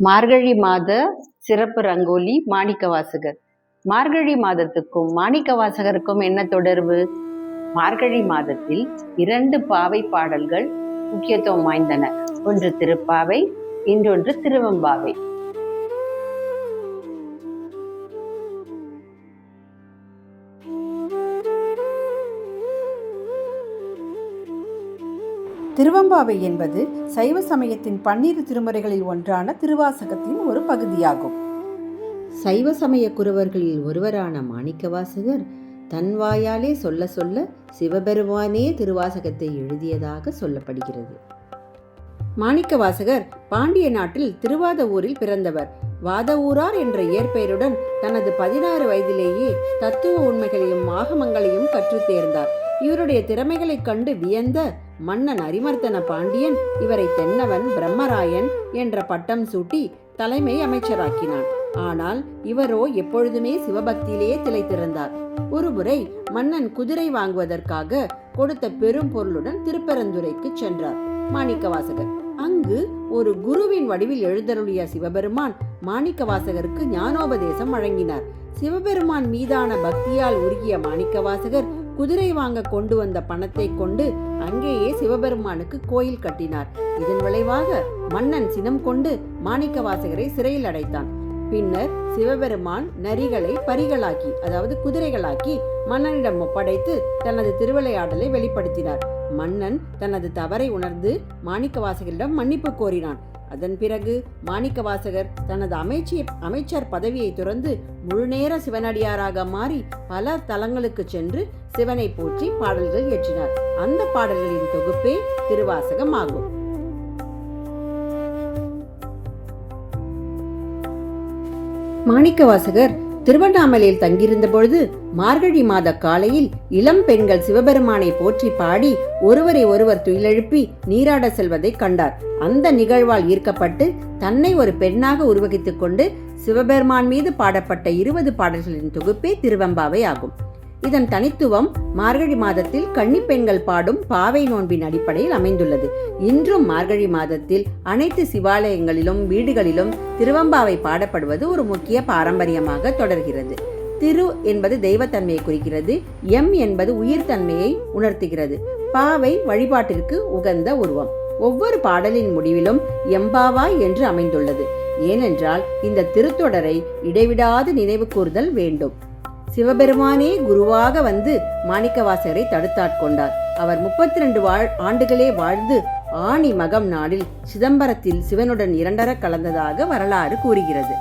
மார்கழி மாத சிறப்பு ரங்கோலி மாணிக்கவாசகர். மார்கழி மாதத்துக்கும் மாணிக்கவாசகருக்கும் என்ன தொடர்பு? மார்கழி மாதத்தில் 2 பாவை பாடல்கள் முக்கியத்துவம் வாய்ந்தன. ஒன்று திருப்பாவை, இன்னொன்று திருவெம்பாவை. திருவெம்பாவை என்பது சைவ சமயத்தின் 12 திருமுறைகளில் ஒன்றான திருவாசகத்தின் ஒரு பகுதியாகும். சைவ சமய குரவர்களில் ஒருவரான மாணிக்கவாசகர் தன் வாயாலே சொல்ல சொல்ல சிவபெருமானே திருவாசகத்தை எழுதியதாக சொல்லப்படுகிறது. மாணிக்கவாசகர் பாண்டிய நாட்டில் திருவாதவூரில் பிறந்தவர். வாதவூரார் என்ற இயற்பெயருடன் தனது 16 வயதிலேயே தத்துவ உண்மைகளையும் ஆகமங்களையும் கற்றுத் தேர்ந்தார். இவருடைய திறமைகளைக் கண்டு வியந்த மன்னன் அரிமர்த்தன பாண்டியன் இவரை தென்னவன் பிரம்மராயன் என்ற பட்டம் சூட்டி தலைமை அமைச்சராக்கினான். ஆனால் இவரோ எப்பொழுதுமே சிவபக்தியிலேயே திளைத்திருந்தார். ஒருமுறை மன்னன் குதிரை வாங்குவதற்காக கொடுத்த பெரும் பொருளுடன் திருப்பெருந்துறைக்கு சென்றார் மாணிக்கவாசகர். அங்கு ஒரு குருவின் வடிவில் எழுந்தருளிய சிவபெருமான் மாணிக்கவாசகருக்கு ஞானோபதேசம் வழங்கினார். சிவபெருமான் மீதான பக்தியால் உருகிய மாணிக்கவாசகர் குதிரை வாங்க கொண்டு வந்த பணத்தை கொண்டு அங்கேயே சிவபெருமானுக்கு கோயில் கட்டினார். இதன் விளைவாக மன்னன் சினம் கொண்டு மாணிக்கவாசகரை சிறையில் அடைத்தான். பின்னர் சிவபெருமான் நரிகளை பரிகளாக்கி, அதாவது குதிரைகளாக்கி மன்னனிடம் ஒப்படைத்து தனது திருவிளையாடலை வெளிப்படுத்தினார். மன்னன் தனது தவறை உணர்ந்து மாணிக்கவாசகரிடம் மன்னிப்பு கோரினான். அதன் பிறகு மாணிக்கவாசகர் தனது அமைச்சர் பதவியை துறந்து முழுநேர சிவனடியாராக மாறி பல தலங்களுக்கு சென்று சிவனை போற்றி பாடல்கள் இயற்றினார். அந்த பாடல்களின் தொகுப்பே திருவாசகம் ஆகும். மாணிக்கவாசகர் திருவண்ணாமலையில் தங்கியிருந்த பொழுது மார்கழி மாத காலையில் இளம் பெண்கள் சிவபெருமானை போற்றி பாடி ஒருவரை ஒருவர் துயிலெழுப்பி நீராட செல்வதை கண்டார். அந்த நிகழ்வால் ஈர்க்கப்பட்டு தன்னை ஒரு பெண்ணாக உருவகித்துக் கொண்டு சிவபெருமான் மீது பாடப்பட்ட 20 பாடல்களின் தொகுப்பே திருவெம்பாவை ஆகும். இதன் தனித்துவம் மார்கழி மாதத்தில் கன்னி பெண்கள் பாடும் பாவை நோன்பின் அடிப்படையில் அமைந்துள்ளது. இன்றும் மார்கழி மாதத்தில் அனைத்து சிவாலயங்களிலும் வீடுகளிலும் திருவெம்பாவை பாடப்படுவது ஒரு முக்கிய பாரம்பரியமாக தொடர்கிறது. திரு என்பது தெய்வத்தன்மையை குறிக்கிறது. எம் என்பது உயிர்த்தன்மையை உணர்த்துகிறது. பாவை வழிபாட்டிற்கு உகந்த உருவம். ஒவ்வொரு பாடலின் முடிவிலும் எம்பாவாய் என்று அமைந்துள்ளது. ஏனென்றால் இந்த திருத்தொடரை இடைவிடாது நினைவு கூறுதல் வேண்டும். சிவபெருமானே குருவாக வந்து மாணிக்கவாசகரை தடுத்தாட்கொண்டார். அவர் 32 ஆண்டுகளே வாழ்ந்து ஆணி மகம் நாளில் சிதம்பரத்தில் சிவனுடன் இரண்டர கலந்ததாக வரலாறு கூறுகிறது.